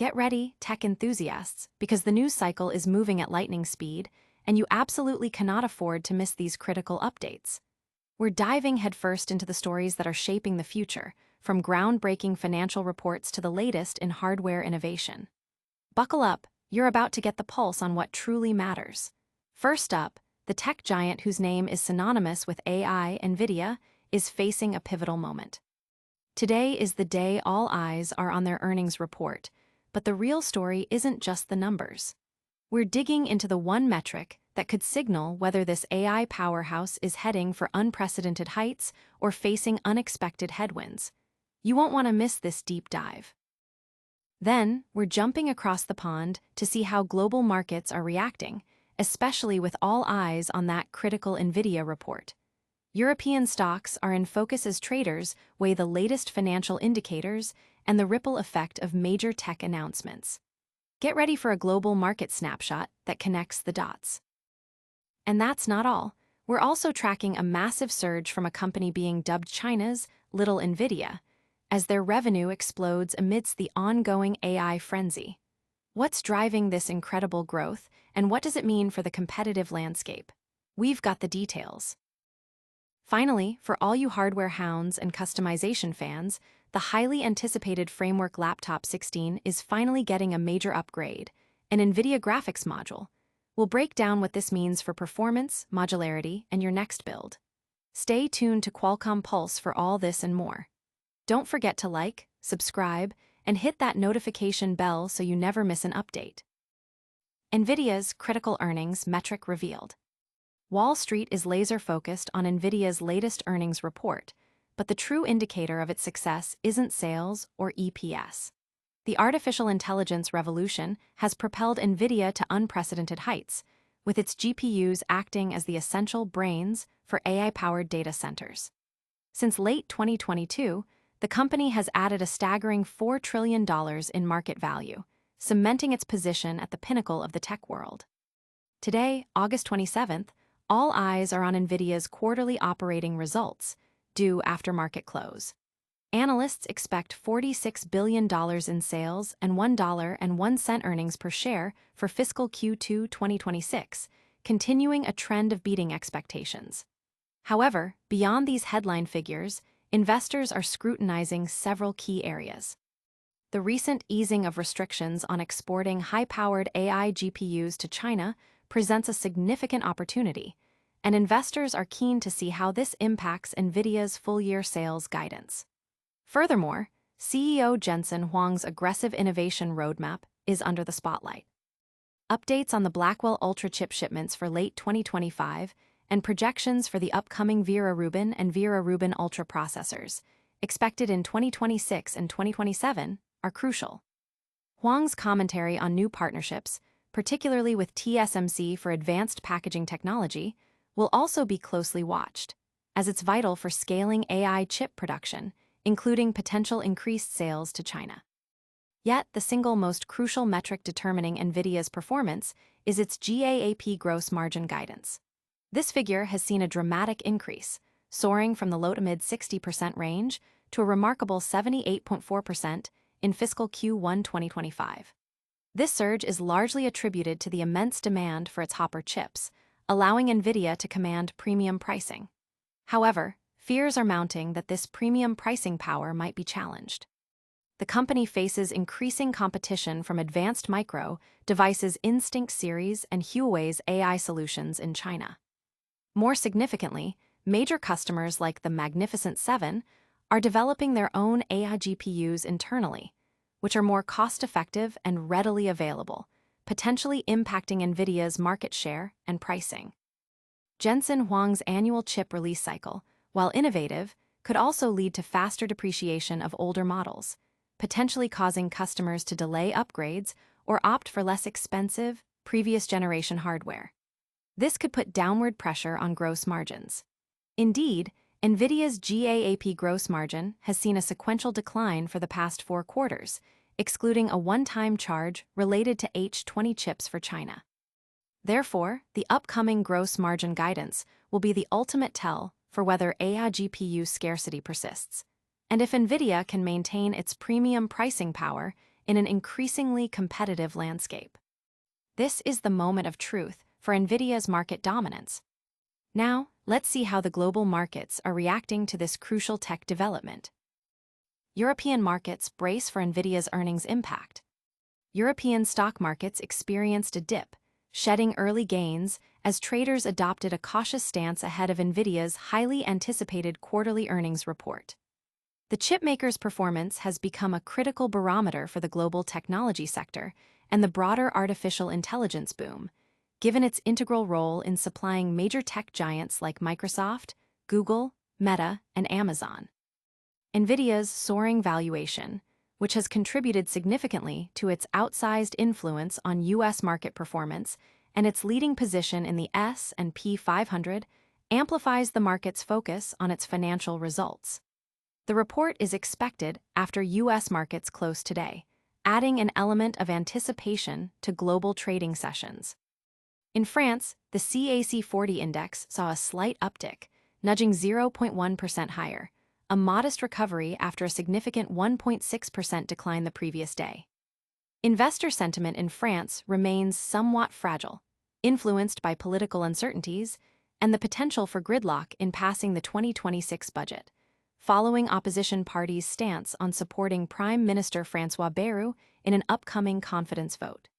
Get ready, tech enthusiasts, because the news cycle is moving at lightning speed, and you absolutely cannot afford to miss these critical updates. We're diving headfirst into the stories that are shaping the future, from groundbreaking financial reports to the latest in hardware innovation. Buckle up, you're about to get the pulse on what truly matters. First up, the tech giant whose name is synonymous with AI, Nvidia, is facing a pivotal moment. Today is the day all eyes are on their earnings report, but the real story isn't just the numbers. We're digging into the one metric that could signal whether this AI powerhouse is heading for unprecedented heights or facing unexpected headwinds. You won't want to miss this deep dive. Then, we're jumping across the pond to see how global markets are reacting, especially with all eyes on that critical Nvidia report. European stocks are in focus as traders weigh the latest financial indicators and the ripple effect of major tech announcements. Get ready for a global market snapshot that connects the dots. And that's not all. We're also tracking a massive surge from a company being dubbed China's Little Nvidia, as their revenue explodes amidst the ongoing AI frenzy. What's driving this incredible growth, and what does it mean for the competitive landscape? We've got the details. Finally, for all you hardware hounds and customization fans, the highly anticipated Framework Laptop 16 is finally getting a major upgrade, an Nvidia graphics module. We'll break down what this means for performance, modularity, and your next build. Stay tuned to Qualcomm Pulse for all this and more. Don't forget to like, subscribe, and hit that notification bell so you never miss an update. Nvidia's critical earnings metric revealed. Wall Street is laser-focused on Nvidia's latest earnings report, but the true indicator of its success isn't sales or EPS. The artificial intelligence revolution has propelled Nvidia to unprecedented heights, with its GPUs acting as the essential brains for AI-powered data centers. Since late 2022, the company has added a staggering $4 trillion in market value, cementing its position at the pinnacle of the tech world. Today, August 27th, all eyes are on Nvidia's quarterly operating results, due after market close. Analysts expect $46 billion in sales and $1.01 earnings per share for fiscal Q2 2026, continuing a trend of beating expectations. However, beyond these headline figures, investors are scrutinizing several key areas. The recent easing of restrictions on exporting high-powered AI GPUs to China presents a significant opportunity, and investors are keen to see how this impacts Nvidia's full-year sales guidance. Furthermore, CEO Jensen Huang's aggressive innovation roadmap is under the spotlight. Updates on the Blackwell Ultra chip shipments for late 2025 and projections for the upcoming Vera Rubin and Vera Rubin Ultra processors, expected in 2026 and 2027, are crucial. Huang's commentary on new partnerships, particularly with TSMC for advanced packaging technology, will also be closely watched, as it's vital for scaling AI chip production, including potential increased sales to China. Yet, the single most crucial metric determining Nvidia's performance is its GAAP gross margin guidance. This figure has seen a dramatic increase, soaring from the low to mid 60% range to a remarkable 78.4% in fiscal Q1 2025. This surge is largely attributed to the immense demand for its Hopper chips, allowing Nvidia to command premium pricing. However, fears are mounting that this premium pricing power might be challenged. The company faces increasing competition from Advanced Micro Devices' Instinct series and Huawei's AI solutions in China. More significantly, major customers like the Magnificent Seven are developing their own AI GPUs internally, which are more cost-effective and readily available, potentially impacting Nvidia's market share and pricing. Jensen Huang's annual chip release cycle, while innovative, could also lead to faster depreciation of older models, potentially causing customers to delay upgrades or opt for less expensive, previous-generation hardware. This could put downward pressure on gross margins. Indeed, Nvidia's GAAP gross margin has seen a sequential decline for the past 4 quarters, excluding a one-time charge related to H20 chips for China. Therefore, the upcoming gross margin guidance will be the ultimate tell for whether AI GPU scarcity persists. And if Nvidia can maintain its premium pricing power, in an increasingly competitive landscape. This is the moment of truth for Nvidia's market dominance. Now, let's see how the global markets are reacting to this crucial tech development. European markets brace for Nvidia's earnings impact. European stock markets experienced a dip, shedding early gains as traders adopted a cautious stance ahead of Nvidia's highly anticipated quarterly earnings report. The chipmaker's performance has become a critical barometer for the global technology sector and the broader artificial intelligence boom, given its integral role in supplying major tech giants like Microsoft, Google, Meta, and Amazon. Nvidia's soaring valuation, which has contributed significantly to its outsized influence on U.S. market performance and its leading position in the S&P 500, amplifies the market's focus on its financial results. The report is expected after U.S. markets close today, adding an element of anticipation to global trading sessions. In France, the CAC 40 index saw a slight uptick, nudging 0.1% higher, a modest recovery after a significant 1.6% decline the previous day. Investor sentiment in France remains somewhat fragile, influenced by political uncertainties and the potential for gridlock in passing the 2026 budget, following opposition parties' stance on supporting Prime Minister François Bayrou in an upcoming confidence vote.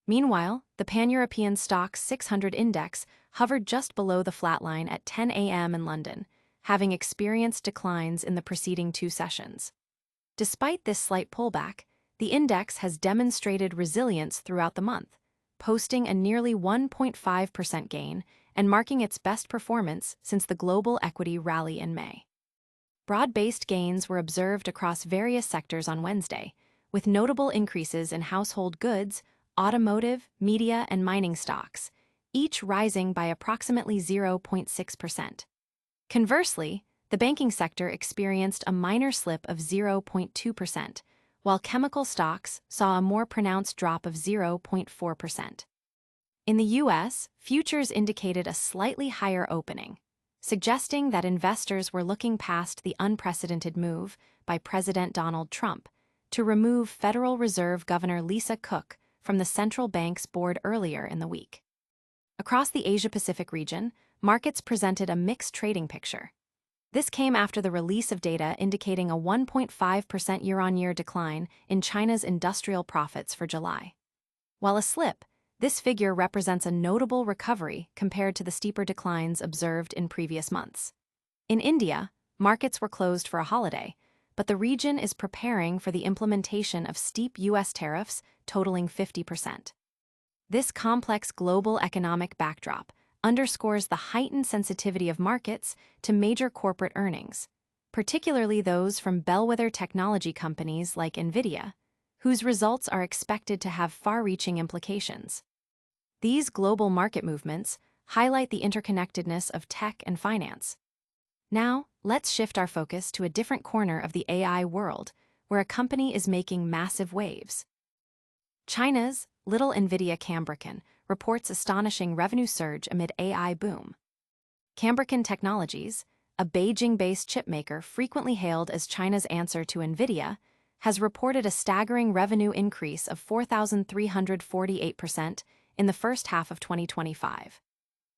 Meanwhile, the Pan-European Stoxx 600 index hovered just below the flatline at 10 a.m. in London, having experienced declines in the preceding two sessions. Despite this slight pullback, the index has demonstrated resilience throughout the month, posting a nearly 1.5% gain and marking its best performance since the global equity rally in May. Broad-based gains were observed across various sectors on Wednesday, with notable increases in household goods, automotive, media, and mining stocks, each rising by approximately 0.6%. Conversely, the banking sector experienced a minor slip of 0.2%, while chemical stocks saw a more pronounced drop of 0.4%. In the U.S., futures indicated a slightly higher opening, suggesting that investors were looking past the unprecedented move by President Donald Trump to remove Federal Reserve Governor Lisa Cook from the central bank's board earlier in the week. Across the Asia-Pacific region, markets presented a mixed trading picture. This came after the release of data indicating a 1.5% year-on-year decline in China's industrial profits for July. While a slip, this figure represents a notable recovery compared to the steeper declines observed in previous months. In India, markets were closed for a holiday, but the region is preparing for the implementation of steep U.S. tariffs totaling 50%. This complex global economic backdrop underscores the heightened sensitivity of markets to major corporate earnings, particularly those from bellwether technology companies like Nvidia, whose results are expected to have far-reaching implications. These global market movements highlight the interconnectedness of tech and finance. Now, let's shift our focus to a different corner of the AI world, where a company is making massive waves. China's little Nvidia Cambricon reports astonishing revenue surge amid AI boom. Cambricon Technologies, a Beijing-based chipmaker frequently hailed as China's answer to Nvidia, has reported a staggering revenue increase of 4,348% in the first half of 2025.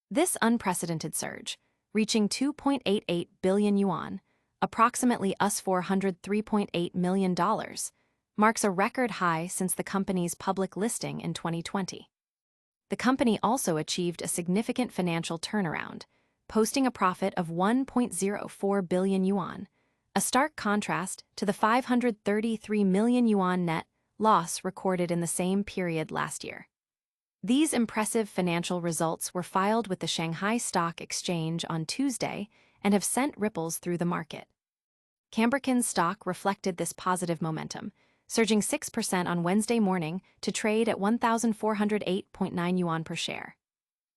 This unprecedented surge, reaching 2.88 billion yuan, approximately $403.8 million, marks a record high since the company's public listing in 2020. The company also achieved a significant financial turnaround, posting a profit of 1.04 billion yuan, a stark contrast to the 533 million yuan net loss recorded in the same period last year. These impressive financial results were filed with the Shanghai Stock Exchange on Tuesday and have sent ripples through the market. Cambricon's stock reflected this positive momentum, surging 6% on Wednesday morning to trade at 1,408.9 yuan per share.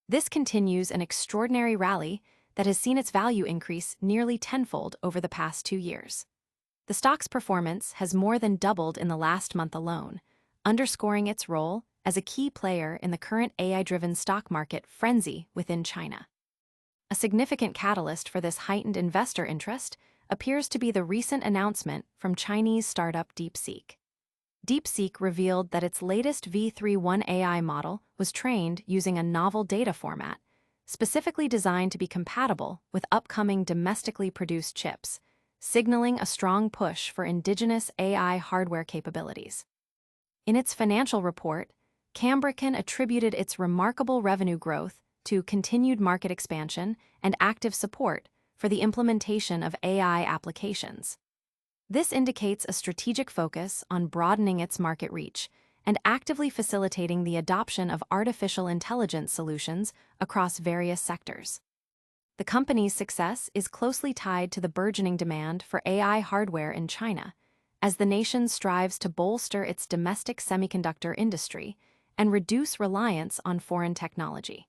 This continues an extraordinary rally that has seen its value increase nearly tenfold over the past 2 years. The stock's performance has more than doubled in the last month alone, underscoring its role as a key player in the current AI-driven stock market frenzy within China. A significant catalyst for this heightened investor interest appears to be the recent announcement from Chinese startup DeepSeek. DeepSeek revealed that its latest V3.1 AI model was trained using a novel data format, specifically designed to be compatible with upcoming domestically produced chips, signaling a strong push for indigenous AI hardware capabilities. In its financial report, Cambricon attributed its remarkable revenue growth to continued market expansion and active support for the implementation of AI applications. This indicates a strategic focus on broadening its market reach and actively facilitating the adoption of artificial intelligence solutions across various sectors. The company's success is closely tied to the burgeoning demand for AI hardware in China, as the nation strives to bolster its domestic semiconductor industry and reduce reliance on foreign technology.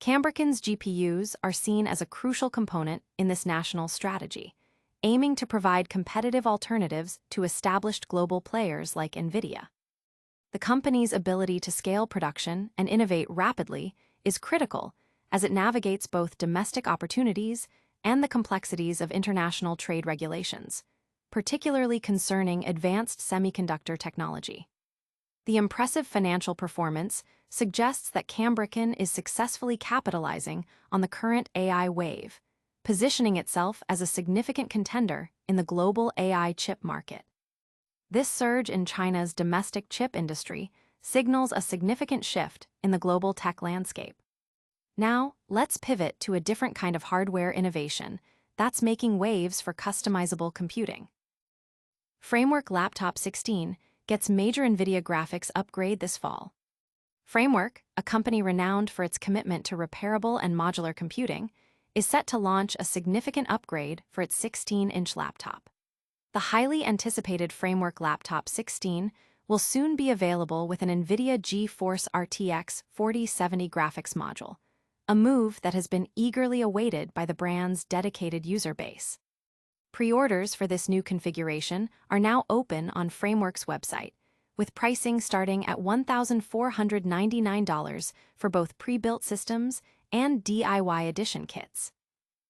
Cambricon's GPUs are seen as a crucial component in this national strategy, aiming to provide competitive alternatives to established global players like Nvidia. The company's ability to scale production and innovate rapidly is critical as it navigates both domestic opportunities and the complexities of international trade regulations, particularly concerning advanced semiconductor technology. The impressive financial performance suggests that Cambricon is successfully capitalizing on the current AI wave, positioning itself as a significant contender in the global AI chip market. This surge in China's domestic chip industry signals a significant shift in the global tech landscape. Now, let's pivot to a different kind of hardware innovation that's making waves for customizable computing. Framework Laptop 16 gets major Nvidia graphics upgrade this fall. Framework, a company renowned for its commitment to repairable and modular computing, is set to launch a significant upgrade for its 16-inch laptop. The highly anticipated Framework Laptop 16 will soon be available with an Nvidia GeForce RTX 4070 graphics module, a move that has been eagerly awaited by the brand's dedicated user base. Pre-orders for this new configuration are now open on Framework's website, with pricing starting at $1,499 for both pre-built systems and DIY edition kits.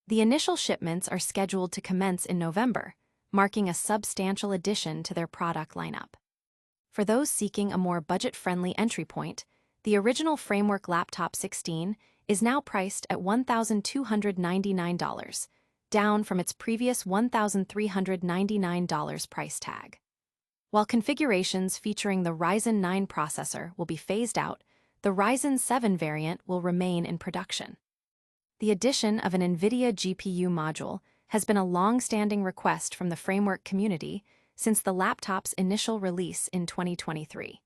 The initial shipments are scheduled to commence in November, marking a substantial addition to their product lineup. For those seeking a more budget-friendly entry point, the original Framework Laptop 16 is now priced at $1,299, down from its previous $1,399 price tag. While configurations featuring the Ryzen 9 processor will be phased out, the Ryzen 7 variant will remain in production. The addition of an Nvidia GPU module has been a long-standing request from the Framework community since the laptop's initial release in 2023.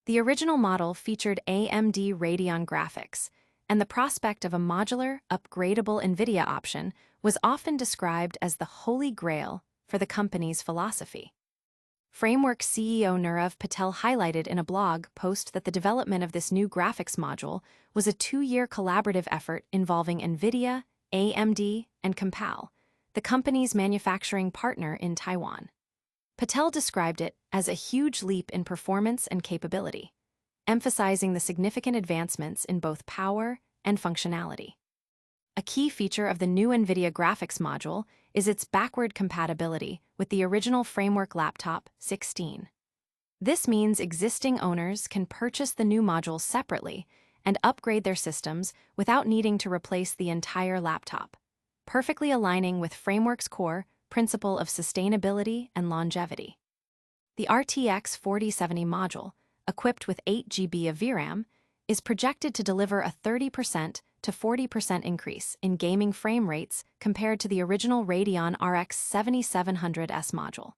The original model featured AMD Radeon graphics, and the prospect of a modular, upgradable Nvidia option was often described as the holy grail for the company's philosophy. Framework CEO Nirav Patel highlighted in a blog post that the development of this new graphics module was a 2-year collaborative effort involving Nvidia, AMD, and Compal, the company's manufacturing partner in Taiwan. Patel described it as a huge leap in performance and capability, emphasizing the significant advancements in both power and functionality. A key feature of the new Nvidia graphics module is its backward compatibility with the original Framework Laptop 16. This means existing owners can purchase the new module separately and upgrade their systems without needing to replace the entire laptop, perfectly aligning with Framework's core principle of sustainability and longevity. The RTX 4070 module, equipped with 8 GB of VRAM, is projected to deliver a 30% to 40% increase in gaming frame rates compared to the original Radeon RX 7700S module.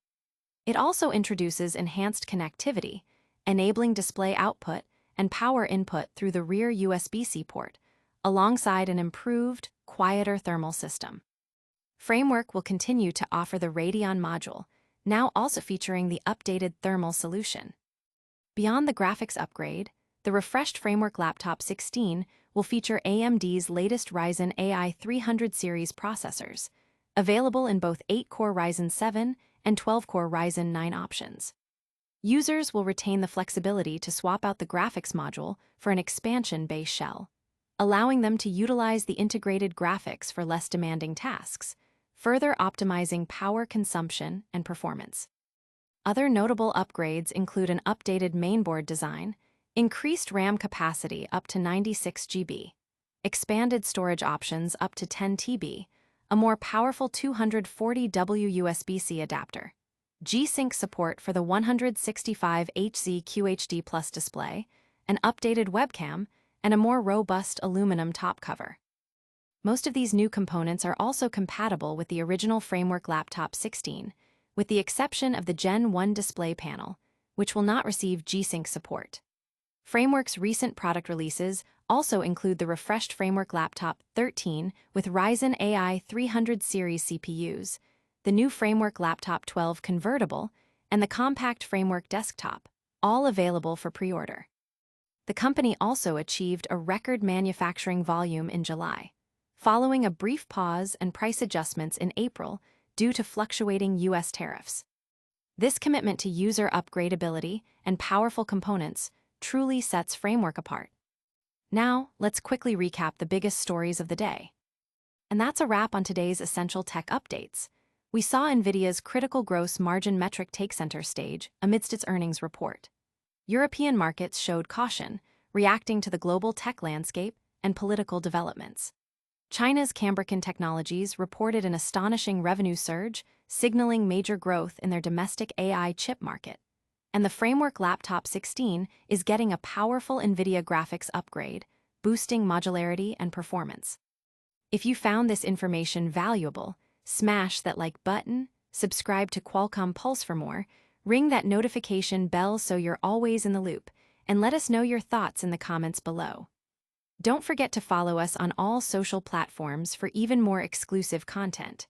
It also introduces enhanced connectivity, enabling display output and power input through the rear USB-C port, alongside an improved, quieter thermal system. Framework will continue to offer the Radeon module, now also featuring the updated thermal solution. Beyond the graphics upgrade, the refreshed Framework Laptop 16 will feature AMD's latest Ryzen AI 300 series processors, available in both 8-core Ryzen 7 and 12-core Ryzen 9 options. Users will retain the flexibility to swap out the graphics module for an expansion-based shell, allowing them to utilize the integrated graphics for less demanding tasks, further optimizing power consumption and performance. Other notable upgrades include an updated mainboard design, increased RAM capacity up to 96 GB, expanded storage options up to 10 TB, a more powerful 240W USB-C adapter, G-Sync support for the 165Hz QHD Plus display, an updated webcam, and a more robust aluminum top cover. Most of these new components are also compatible with the original Framework Laptop 16, with the exception of the Gen 1 display panel, which will not receive G-Sync support. Framework's recent product releases also include the refreshed Framework Laptop 13 with Ryzen AI 300 series CPUs, the new Framework Laptop 12 convertible, and the compact Framework Desktop, all available for pre-order. The company also achieved a record manufacturing volume in July, following a brief pause and price adjustments in April due to fluctuating U.S. tariffs. This commitment to user upgradability and powerful components truly sets Framework apart. Now, let's quickly recap the biggest stories of the day. And that's a wrap on today's essential tech updates. We saw Nvidia's critical gross margin metric take center stage amidst its earnings report. European markets showed caution, reacting to the global tech landscape and political developments. China's Cambricon Technologies reported an astonishing revenue surge, signaling major growth in their domestic AI chip market. And the Framework Laptop 16 is getting a powerful Nvidia graphics upgrade, boosting modularity and performance. If you found this information valuable, smash that like button, subscribe to Qualcomm Pulse for more, ring that notification bell so you're always in the loop, and let us know your thoughts in the comments below. Don't forget to follow us on all social platforms for even more exclusive content.